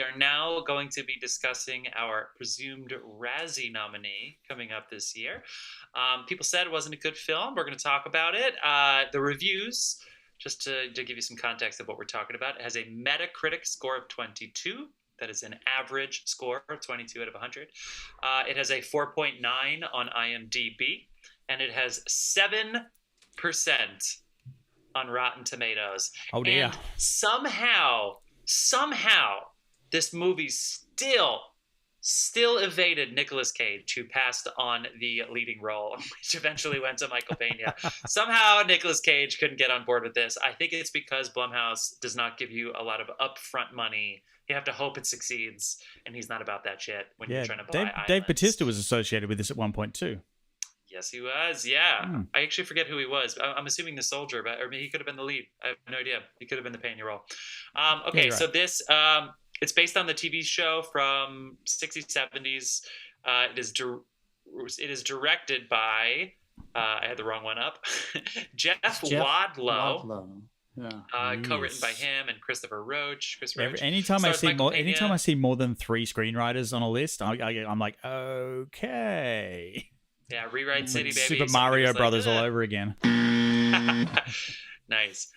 are now going to be discussing our presumed Razzie nominee coming up this year. People said it wasn't a good film. We're going to talk about it. The reviews, just to give you some context of what we're talking about, it has a Metacritic score of 22. That is an average score of 22 out of 100. It has a 4.9 on IMDb, and it has 7% on Rotten Tomatoes. Oh, dear. And somehow, this movie still evaded Nicolas Cage, who passed on the leading role, which eventually went to Michael Pena. Somehow Nicolas Cage couldn't get on board with this. I think it's because Blumhouse does not give you a lot of upfront money. You have to hope it succeeds, and he's not about that shit when you're trying to buy islands. Dave Bautista was associated with this at one point too. Yes, he was. Yeah. I actually forget who he was. I'm assuming the soldier, but or maybe he could have been the lead. I have no idea. He could have been the Pena role. Okay, so this it's based on the TV show from 60s, 70s. It is directed by I had the wrong one up. Jeff Wadlow. Yeah. Co-written by him and Christopher Roach. Anytime I see more than 3 screenwriters on a list, I'm like, okay. Yeah, Rewrite City, baby. Super Mario Brothers all over again. Nice.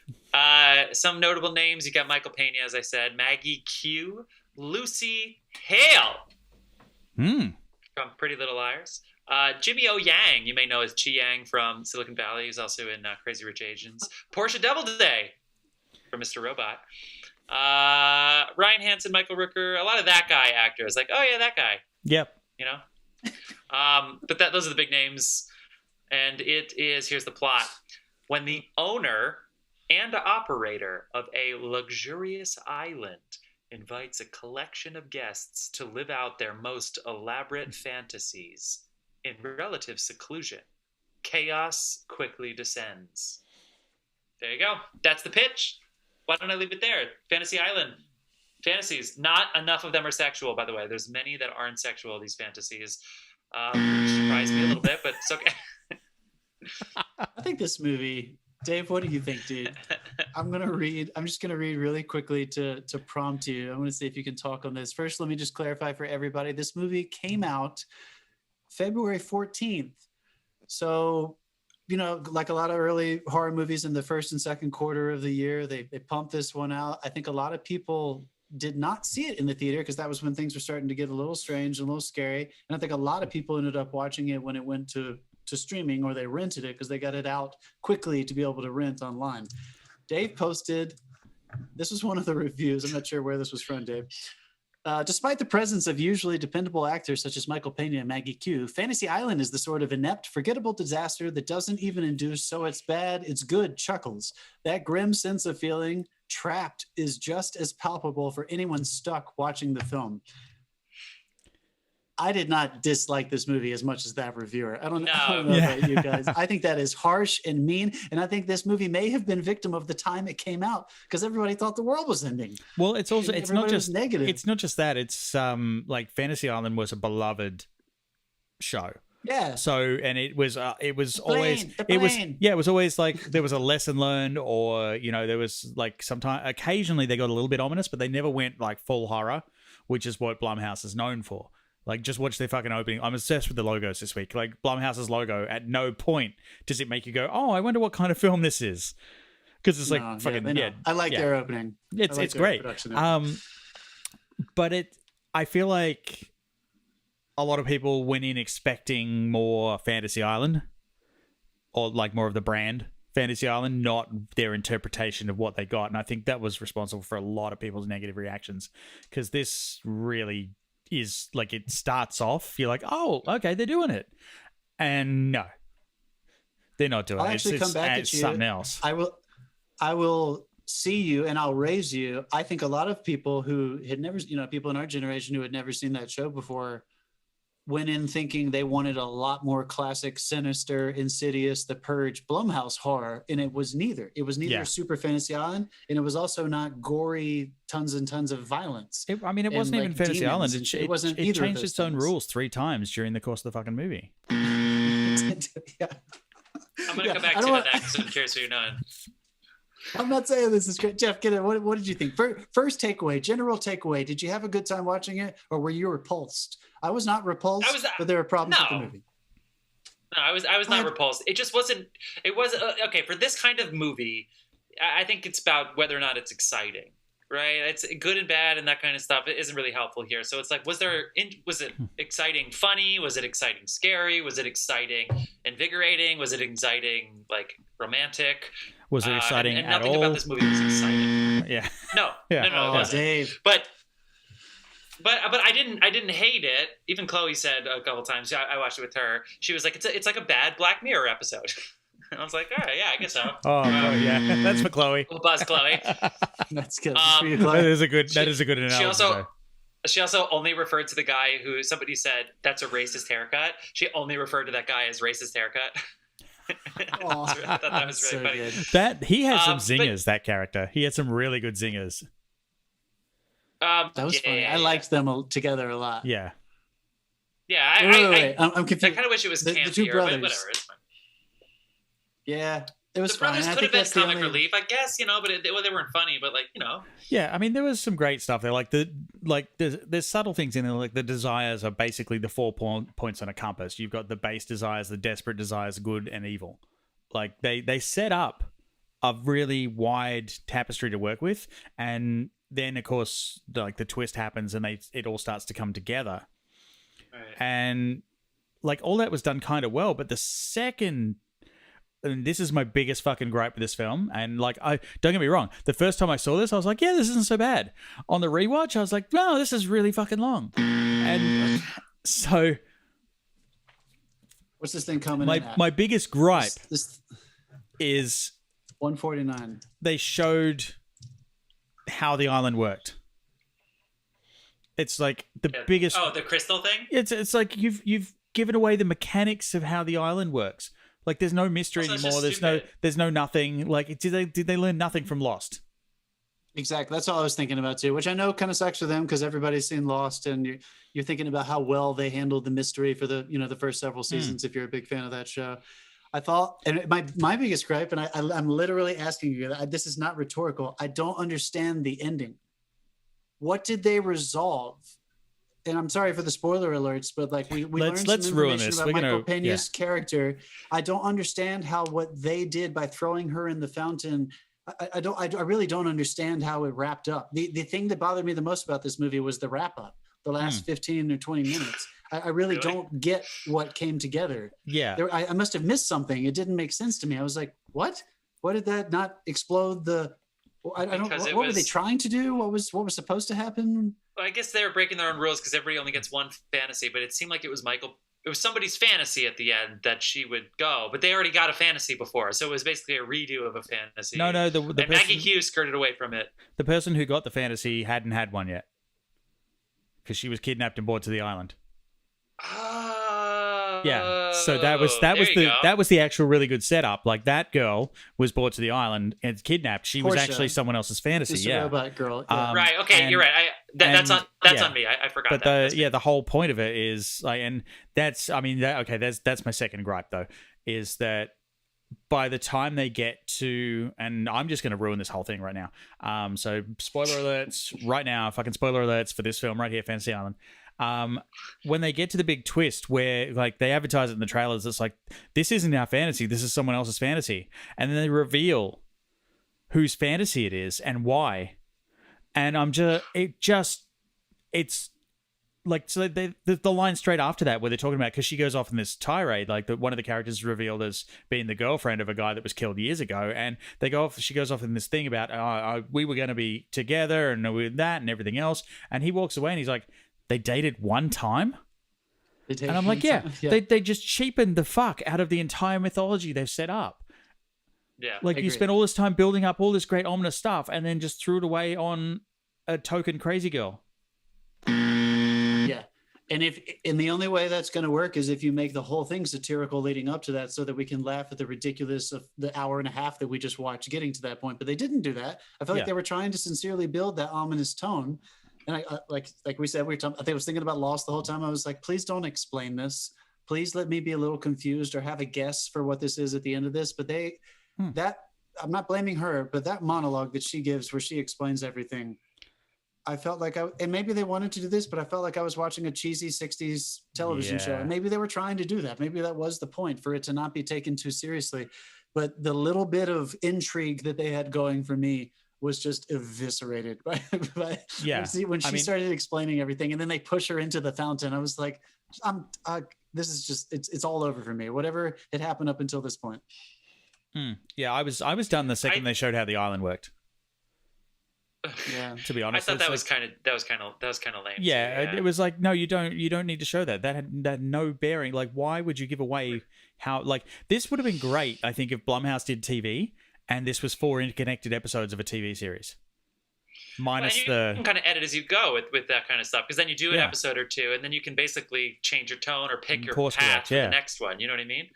Some notable names. You got Michael Pena, as I said. Maggie Q. Lucy Hale. From Pretty Little Liars. Jimmy O. Yang. You may know as Chi Yang from Silicon Valley. He's also in Crazy Rich Asians. Portia Doubleday from Mr. Robot. Ryan Hansen, Michael Rooker. A lot of that guy actors. Like, oh, yeah, that guy. Yep. You know? But those are the big names. And here's the plot. When the owner and operator of a luxurious island invites a collection of guests to live out their most elaborate fantasies in relative seclusion, chaos quickly descends. There you go. That's the pitch. Why don't I leave it there? Fantasy Island. Fantasies. Not enough of them are sexual, by the way. There's many that aren't sexual, these fantasies. Which surprised me a little bit, but it's okay. I think this movie, Dave, what do you think, dude? I'm just gonna read really quickly to prompt you. I want to see if you can talk on this. First, let me just clarify for everybody. This movie came out February 14th. So, like a lot of early horror movies in the first and second quarter of the year, they pumped this one out. I think a lot of people did not see it in the theater because that was when things were starting to get a little strange and a little scary. And I think a lot of people ended up watching it when it went to streaming, or they rented it because they got it out quickly to be able to rent online. Dave posted, this was one of the reviews. I'm not sure where this was from, Dave. Despite the presence of usually dependable actors such as Michael Pena and Maggie Q, Fantasy Island is the sort of inept, forgettable disaster that doesn't even induce "so it's bad, it's good" chuckles. That grim sense of feeling trapped is just as palpable for anyone stuck watching the film. I did not dislike this movie as much as that reviewer. I don't know about you guys. I think that is harsh and mean. And I think this movie may have been victim of the time it came out because everybody thought the world was ending. Well, it's not just negative. It's not just that. It's like Fantasy Island was a beloved show. Yeah. So, and it was always like there was a lesson learned, or there was like occasionally they got a little bit ominous, but they never went like full horror, which is what Blumhouse is known for. Like, just watch their fucking opening. I'm obsessed with the logos this week. Like, Blumhouse's logo, at no point does it make you go, oh, I wonder what kind of film this is. Because it's like I like their opening. It's great. But I feel like a lot of people went in expecting more Fantasy Island, or like more of the brand Fantasy Island, not their interpretation of what they got. And I think that was responsible for a lot of people's negative reactions, because this really is like, it starts off, you're like, oh, okay, they're doing it. And no, they're not doing it. I'll actually come back at you. Something else. I will see you and I'll raise you. I think a lot of people who had never, people in our generation who had never seen that show before went in thinking they wanted a lot more classic, sinister, Insidious, The Purge, Blumhouse horror, and it was neither. It was neither Super Fantasy Island, and it was also not gory, tons and tons of violence. It wasn't even Fantasy Island. It wasn't. It changed its own rules 3 times during the course of the fucking movie. I'm going to come back to that because I'm curious what you're knowing. I'm not saying this is great. Jeff, get it. What did you think? First takeaway, general takeaway. Did you have a good time watching it, or were you repulsed? I was not repulsed, but there were problems with the movie. No, I was not repulsed. It just wasn't. It was okay for this kind of movie. I think it's about whether or not it's exciting, right? It's good and bad and that kind of stuff. It isn't really helpful here. So it's like, was it exciting, funny? Was it exciting, scary? Was it exciting, invigorating? Was it exciting, like romantic? Was it exciting and at nothing all? about this movie was exciting. Yeah. No, Yeah. no, it wasn't. Dave. But I didn't hate it. Even Chloe said a couple times. I watched it with her. She was like, it's like a bad Black Mirror episode. And I was like, all right, yeah, I guess so. Oh, yeah, that's for Chloe. We'll buzz Chloe. That's good. That is a good analogy. She also only referred to the guy who somebody said that's a racist haircut. She only referred to that guy as racist haircut. Oh, I thought that was really funny. good. That he had some zingers. That character, he had some really good zingers. That was funny. I liked them together a lot. Yeah. Yeah, Wait. I'm confused. I kind of wish it was the campier, two but brothers. whatever. It's fine. Yeah, it was The brothers fine. could have been comic relief, I guess, but they weren't funny. But Yeah, I mean, there was some great stuff there. Like there's subtle things in there. Like the desires are basically the 4 points on a compass. You've got the base desires, the desperate desires, good and evil. Like they set up a really wide tapestry to work with, and then of course like the twist happens and it all starts to come together. Right. And like all that was done kind of well, but the second. And this is my biggest fucking gripe with this film. And like, don't get me wrong. The first time I saw this, I was like, yeah, this isn't so bad. On the rewatch, I was like, no, this is really fucking long. And so, what's this thing coming in at? My biggest gripe is 149. They showed how the island worked. It's like the biggest. Oh, the crystal thing. It's like you've given away the mechanics of how the island works. Like, there's no mystery anymore. There's no nothing. Like, did they learn nothing from Lost? Exactly. That's all I was thinking about too, which I know kind of sucks for them because everybody's seen Lost, and you're thinking about how well they handled the mystery for the first several seasons. If you're a big fan of that show, I thought, and my biggest gripe, and I'm literally asking you, this is not rhetorical. I don't understand the ending. What did they resolve? And I'm sorry for the spoiler alerts, but like we learned some information about Michael Peña's character. I don't understand how what they did by throwing her in the fountain. I really don't understand how it wrapped up. The thing that bothered me the most about this movie was the wrap up, the last 15 or 20 minutes. I really don't get what came together. Yeah, I must have missed something. It didn't make sense to me. I was like, what? What did that not explode the? I don't. What were they trying to do? What was supposed to happen? Well, I guess they were breaking their own rules because everybody only gets one fantasy, but it seemed like it was somebody's fantasy at the end that she would go, but they already got a fantasy before, so it was basically a redo of a fantasy. No, Maggie Hughes skirted away from it. The person who got the fantasy hadn't had one yet because she was kidnapped and brought to the island. Yeah, so that was the actual really good setup. Like, that girl was brought to the island and kidnapped. She was actually someone else's fantasy. Just a robot girl. Yeah. Right. Okay, you're right. That's on me. I forgot. But that. The whole point of it is like, and that's my second gripe though, is that by the time they get to, and I'm just going to ruin this whole thing right now. So spoiler alerts right now. Fucking spoiler alerts for this film right here, Fantasy Island. When they get to the big twist where like they advertise it in the trailers, it's like, this isn't our fantasy, this is someone else's fantasy, and then they reveal whose fantasy it is and why, and it's like, so the line straight after that where they're talking about, because she goes off in this tirade, like one of the characters is revealed as being the girlfriend of a guy that was killed years ago, and she goes off in this thing about we were going to be together and with that and everything else, and he walks away and he's like, they dated one time? And I'm like, yeah. They just cheapened the fuck out of the entire mythology they've set up. Yeah. Like, you spent all this time building up all this great ominous stuff and then just threw it away on a token crazy girl. Yeah. And the only way that's going to work is if you make the whole thing satirical leading up to that, so that we can laugh at the ridiculous of the hour and a half that we just watched getting to that point. But they didn't do that. I felt like they were trying to sincerely build that ominous tone. And I like we said, I think I was thinking about Lost the whole time. I was like, please don't explain this. Please let me be a little confused or have a guess for what this is at the end of this. But that I'm not blaming her, but that monologue that she gives where she explains everything, I felt like and maybe they wanted to do this, but I felt like I was watching a cheesy 60s television show. And maybe they were trying to do that. Maybe that was the point, for it to not be taken too seriously. But the little bit of intrigue that they had going for me was just eviscerated when she started explaining everything, and then they push her into the fountain. I was like, this is just, it's all over for me. Whatever had happened up until this point. Yeah, I was done the second they showed how the island worked. Yeah, to be honest, I thought that was kind of lame. Yeah, too, it was like, no, you don't need to show that. That had no bearing. Like, why would you give away how? Like, this would have been great, I think, if Blumhouse did TV and this was 4 interconnected episodes of a TV series. Minus you can kind of edit as you go with that kind of stuff, because then you do an episode or two, and then you can basically change your tone or pick your path for the next one. You know what I mean?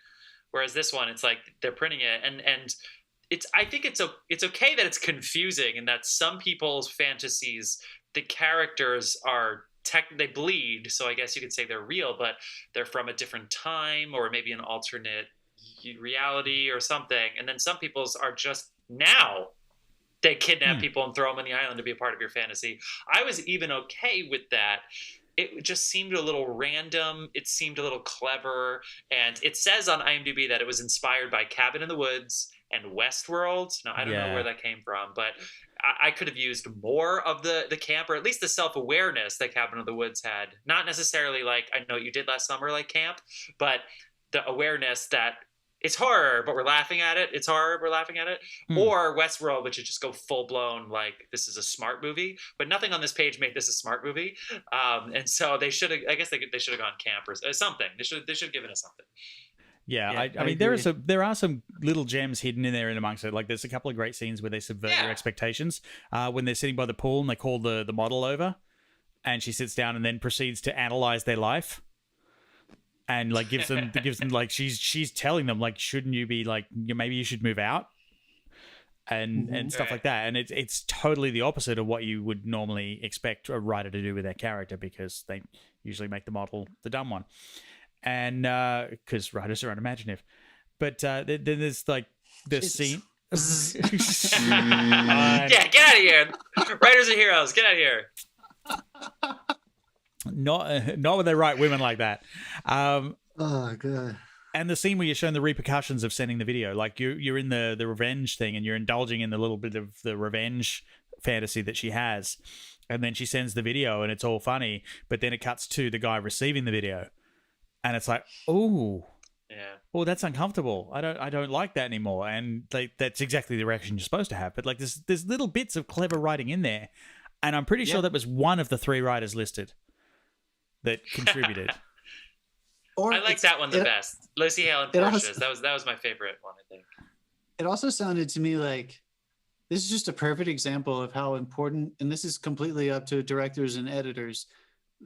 Whereas this one, it's like they're printing it, and I think it's okay that it's confusing, and that some people's fantasies, the characters are they bleed, so I guess you could say they're real, but they're from a different time or maybe an alternate reality or something. And then some people's are just now. They kidnap people and throw them on the island to be a part of your fantasy. I was even okay with that. It just seemed a little random. It seemed a little clever. And it says on IMDb that it was inspired by Cabin in the Woods and Westworld. Now, I don't know where that came from, but I could have used more of the camp, or at least the self-awareness that Cabin in the Woods had. Not necessarily like I Know What You Did Last Summer like camp, but the awareness that it's horror, but we're laughing at it. It's horror, we're laughing at it. Or Westworld, which would just go full blown like this is a smart movie. But nothing on this page made this a smart movie, and so they should have. I guess they should have gone camp or something. They should have given us something. Yeah, I mean, there are some little gems hidden in there and amongst it. Like, there's a couple of great scenes where they subvert your expectations. When they're sitting by the pool and they call the model over, and she sits down and then proceeds to analyze their life, and like gives them like she's telling them like, shouldn't you be like, maybe you should move out, and stuff like that. And it's totally the opposite of what you would normally expect a writer to do with their character, because they usually make the model the dumb one. And because writers are unimaginative, but then there's like the scene. Yeah, get out of here! Writers are heroes. Get out of here. Not when they write women like that. Oh god! And the scene where you're shown the repercussions of sending the video, like you're in the revenge thing, and you're indulging in the little bit of the revenge fantasy that she has, and then she sends the video, and it's all funny, but then it cuts to the guy receiving the video. And it's like, oh, that's uncomfortable. I don't like that anymore. And that's exactly the reaction you're supposed to have. But like, there's little bits of clever writing in there, and I'm pretty sure that was one of the 3 writers listed that contributed. I like that one the best. Lucy Hale and Porsche's. That was my favorite one, I think. It also sounded to me like this is just a perfect example of how important, and this is completely up to directors and editors,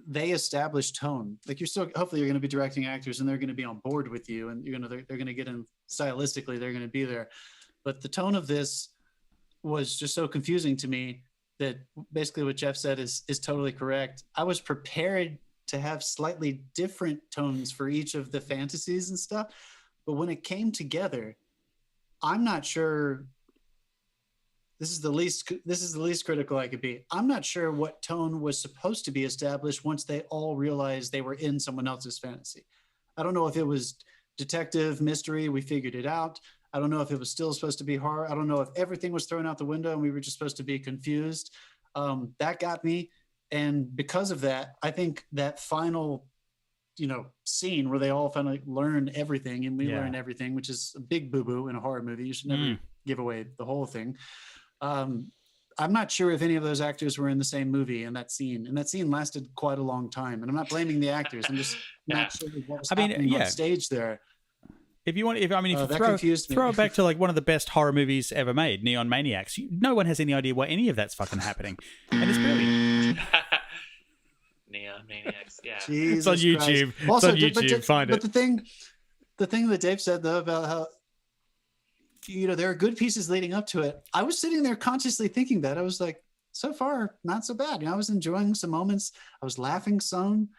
they establish tone. Like, hopefully you're going to be directing actors and they're going to be on board with you, and they're going to get in stylistically, they're going to be there. But the tone of this was just so confusing to me that basically what Jeff said is totally correct. I was prepared to have slightly different tones for each of the fantasies and stuff, but when it came together, I'm not sure. This is the least critical I could be. I'm not sure what tone was supposed to be established once they all realized they were in someone else's fantasy. I don't know if it was detective, mystery, we figured it out. I don't know if it was still supposed to be horror. I don't know if everything was thrown out the window and we were just supposed to be confused. That got me. And because of that, I think that final, scene where they all finally learn everything and we learn everything, which is a big boo-boo in a horror movie. You should never give away the whole thing. I'm not sure if any of those actors were in the same movie in that scene, and that scene lasted quite a long time. And I'm not blaming the actors. I'm just not sure what was happening on stage there. If you throw it back to like one of the best horror movies ever made, Neon Maniacs, no one has any idea why any of that's fucking happening, and it's brilliant. Neon Maniacs, yeah. It's on YouTube. Also, it's on YouTube. Find it. But the thing that Dave said though about how, there are good pieces leading up to it. I was sitting there consciously thinking that. I was like, so far, not so bad. I was enjoying some moments. I was laughing some.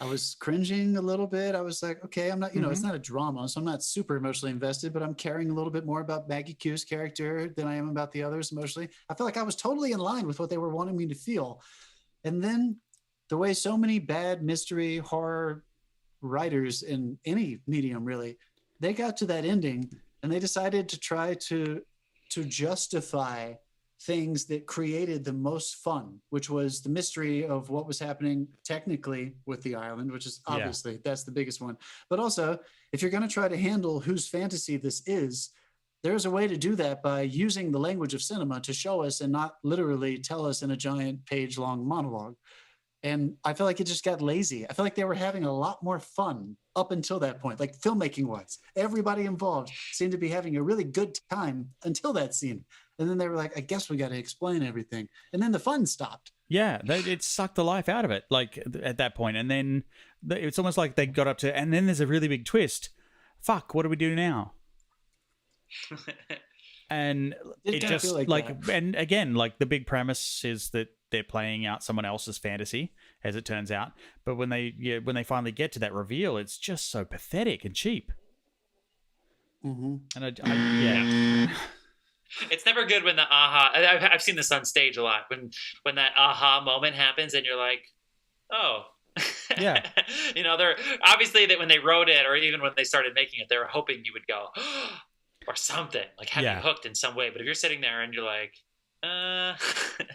I was cringing a little bit. I was like, okay, I'm not, it's not a drama, so I'm not super emotionally invested, but I'm caring a little bit more about Maggie Q's character than I am about the others emotionally. I feel like I was totally in line with what they were wanting me to feel. And then the way so many bad mystery horror writers in any medium, really, they got to that ending and they decided to try to justify things that created the most fun, which was the mystery of what was happening technically with the island, which is obviously that's the biggest one. But also, if you're going to try to handle whose fantasy this is, there's a way to do that by using the language of cinema to show us and not literally tell us in a giant page-long monologue. And I feel like it just got lazy. I feel like they were having a lot more fun up until that point, like filmmaking was. Everybody involved seemed to be having a really good time until that scene. And then they were like, I guess we got to explain everything. And then the fun stopped. Yeah, it sucked the life out of it, like at that point. And then it's almost like they got up to, and then there's a really big twist. Fuck, what do we do now? And it just like and again, like the big premise is that they're playing out someone else's fantasy, as it turns out. But when they finally get to that reveal, it's just so pathetic and cheap. Mm-hmm. And it's never good when the aha. I've seen this on stage a lot. When that aha moment happens, and you're like, oh. Yeah. They're obviously that when they wrote it, or even when they started making it, they were hoping you would go, or something, like have you hooked in some way. But if you're sitting there and you're like,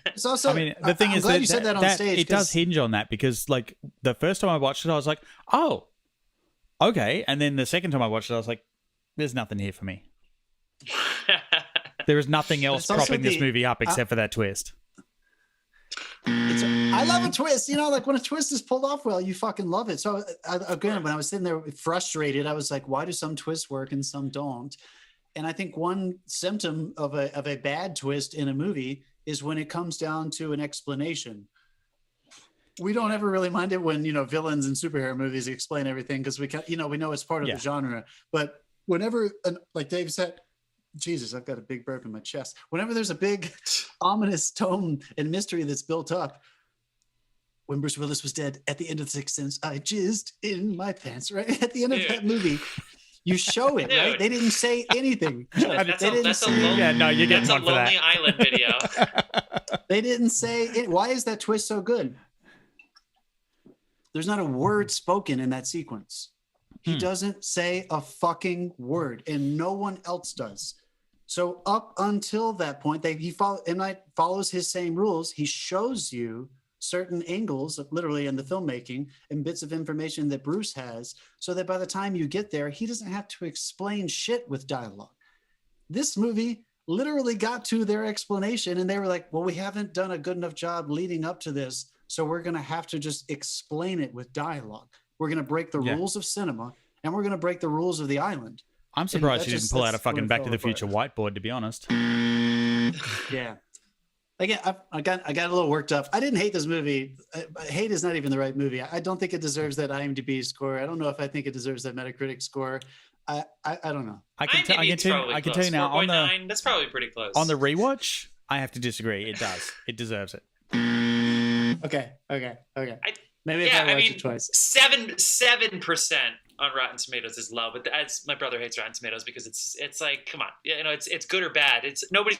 It's also, I mean, the thing is that you said that on stage. It does hinge on that, because like the first time I watched it, I was like, oh, okay. And then the second time I watched it, I was like, there's nothing here for me. There is nothing else propping this movie up except for that twist. I love a twist, like when a twist is pulled off well, you fucking love it. So again, when I was sitting there frustrated, I was like, why do some twists work and some don't? And I think one symptom of a bad twist in a movie is when it comes down to an explanation. We don't ever really mind it when, villains in superhero movies explain everything because we know it's part of the genre. But whenever, like Dave said, Jesus, I've got a big burp in my chest. Whenever there's a big ominous tone and mystery that's built up, when Bruce Willis was dead at the end of The Sixth Sense, I jizzed in my pants, right? At the end of that movie, you show it, right? They didn't say anything. That's a Lonely Island video. They didn't say it. Why is that twist so good? There's not a word spoken in that sequence. He doesn't say a fucking word, and no one else does. So up until that point, M. Night follows his same rules. He shows you certain angles, literally in the filmmaking, and bits of information that Bruce has, so that by the time you get there, he doesn't have to explain shit with dialogue. This movie literally got to their explanation, and they were like, well, we haven't done a good enough job leading up to this, so we're going to have to just explain it with dialogue. We're going to break the rules of cinema, and we're going to break the rules of the island. I'm surprised you didn't pull out a fucking Back to the Future whiteboard, to be honest. Yeah. Again, I got a little worked up. I didn't hate this movie. Hate is not even the right movie. I don't think it deserves that IMDb score. I don't know if I think it deserves that Metacritic score. I don't know. I can tell you now. On the, that's probably pretty close. On the rewatch, I have to disagree. It does. It deserves it. Okay. Maybe if I watch it twice. 7% on Rotten Tomatoes is low, but my brother hates Rotten Tomatoes because it's like, come on, it's good or bad. Nobody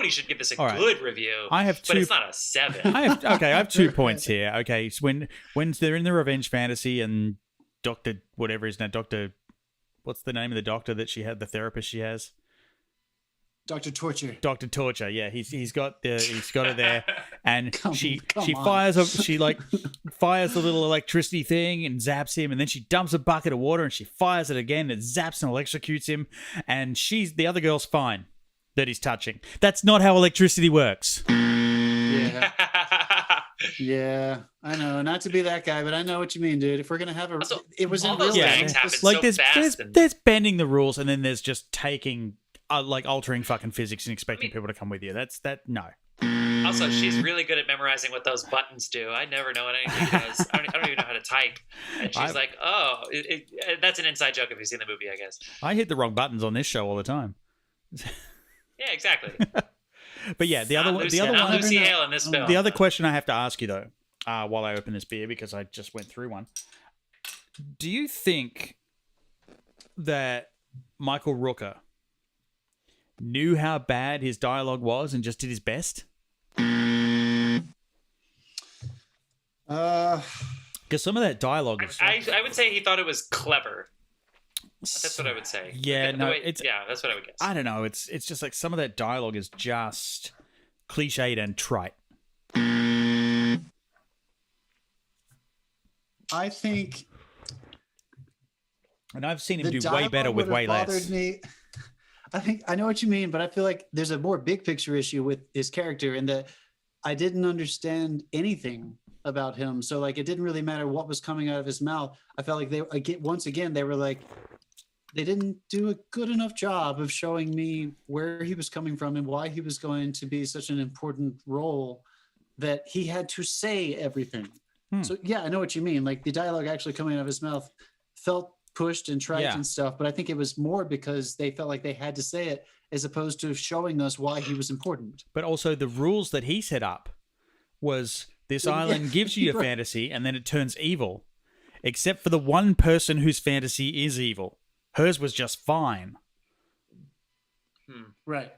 should give this a good review. I have two, but it's not a 7. I have 2 points here. Okay, so when they're in the revenge fantasy and Dr. whatever his name, what's the name of the doctor that she had, the therapist she has? Dr. Torture. Dr. Torture, yeah. He's got it there, and she fires fires the little electricity thing and zaps him, and then she dumps a bucket of water and she fires it again and it zaps and electrocutes him, and the other girl's fine that he's touching. That's not how electricity works. Yeah. Yeah, I know. Not to be that guy, but I know what you mean, dude. If we're gonna have it was in real life. Like there's bending the rules, and then there's just taking. Like altering fucking physics and expecting people to come with you. No. Also, she's really good at memorizing what those buttons do. I never know what anything does. I don't even know how to type. And she's like, oh, that's an inside joke if you've seen the movie, I guess. I hit the wrong buttons on this show all the time. Yeah, exactly. But yeah, the other one, Lucy Hale in this film. The other question I have to ask you though while I open this beer because I just went through one. Do you think that Michael Rooker knew how bad his dialogue was and just did his best? Because some of that dialogue is... I would say he thought it was clever. That's what I would say. Yeah, that's what I would guess. I don't know. It's just like some of that dialogue is just cliched and trite. I think... And I've seen him do way better with way less. Me. I know what you mean, but I feel like there's a more big picture issue with his character in that I didn't understand anything about him. So like, it didn't really matter what was coming out of his mouth. I felt like they were like, they didn't do a good enough job of showing me where he was coming from and why he was going to be such an important role that he had to say everything. So yeah, I know what you mean. Like the dialogue actually coming out of his mouth felt pushed and trite and stuff, but I think it was more because they felt like they had to say it as opposed to showing us why he was important. But also the rules that he set up was this island gives you your fantasy and then it turns evil, except for the one person whose fantasy is evil. Hers was just fine. Right.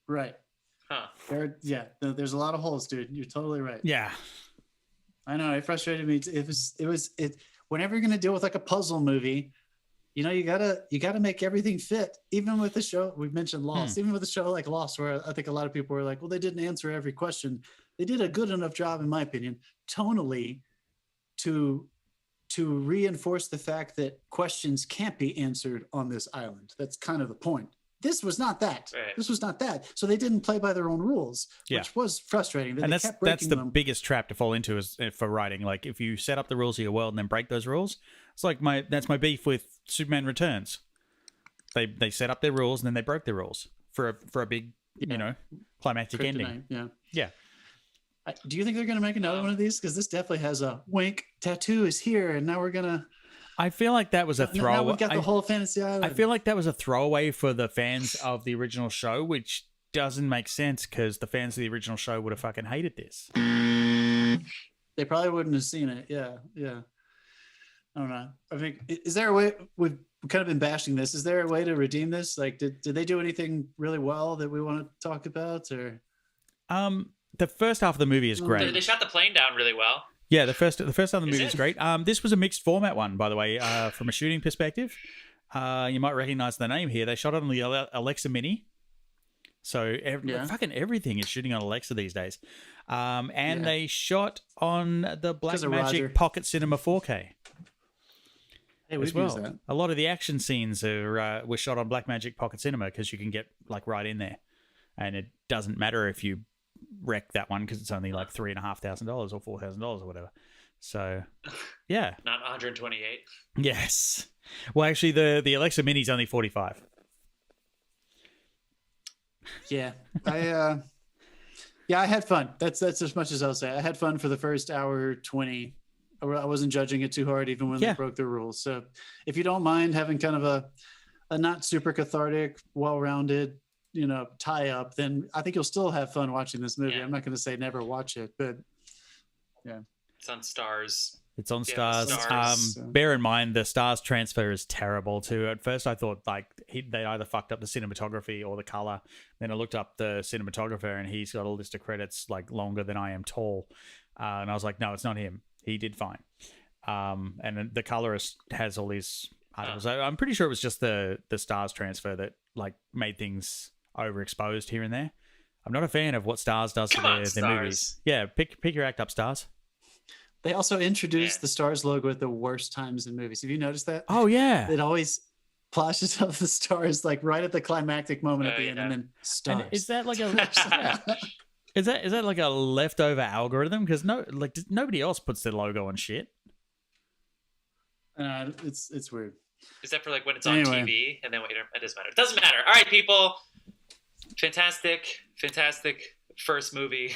Huh. There's a lot of holes, dude. You're totally right. Yeah. I know. It frustrated me. Whenever you're going to deal with like a puzzle movie, you know, you gotta make everything fit. Even with the show, we've mentioned Lost, even with a show like Lost, where I think a lot of people were like, well, they didn't answer every question. They did a good enough job, in my opinion, tonally to reinforce the fact that questions can't be answered on this island. That's kind of the point. This was not that. Right. This was not that. So they didn't play by their own rules, which was frustrating. And that's the biggest trap to fall into is for writing. Like if you set up the rules of your world and then break those rules, it's like that's my beef with Superman Returns. They set up their rules and then they broke their rules for a big climactic ending. Yeah. Do you think they're going to make another one of these? Because this definitely has a wink. Tattoo is here, and now we're gonna. I feel like that was a throwaway. Now we've got the whole Fantasy Island. I feel like that was a throwaway for the fans of the original show, which doesn't make sense because the fans of the original show would have fucking hated this. They probably wouldn't have seen it. Yeah. I don't know. I think, is there a way, we've kind of been bashing this, is there a way to redeem this? Like, did they do anything really well that we want to talk about? Or the first half of the movie is great. They shot the plane down really well. Yeah, the first half of the movie is great. This was a mixed format one, by the way, from a shooting perspective. You might recognize the name here. They shot it on the Alexa Mini. So fucking everything is shooting on Alexa these days. And they shot on the Blackmagic Pocket Cinema 4K. Hey, as well. That. A lot of the action scenes were shot on Blackmagic Pocket Cinema because you can get like right in there. And it doesn't matter if you wreck that one because it's only like $3,500 or $4,000 or whatever. So, yeah. Not 128. Yes. Well, actually, the Alexa Mini is only 45. Yeah, I had fun. That's as much as I'll say. I had fun for the first hour 20. I wasn't judging it too hard, even when they broke the rules. So, if you don't mind having kind of a not super cathartic, well-rounded, tie up, then I think you'll still have fun watching this movie. I'm not going to say never watch it, but yeah, it's on Stars. It's on Stars. Bear in mind, the Stars transfer is terrible too. At first, I thought like they either fucked up the cinematography or the color. Then I looked up the cinematographer, and he's got a list of credits like longer than I am tall. And I was like, no, it's not him. He did fine. And the colorist has all these items. I'm pretty sure it was just the Stars transfer that like made things overexposed here and there. I'm not a fan of what Stars does to their movies. Yeah, pick your act up, Stars. They also introduced the Stars logo at the worst times in movies. Have you noticed that? Oh, yeah. It always flashes up the stars like right at the climactic moment at the end, and then Stars. And is that like is that like a leftover algorithm? Because nobody else puts their logo on shit. It's weird. Is that for like when it's on TV and then it doesn't matter. It doesn't matter. All right, people. Fantastic first movie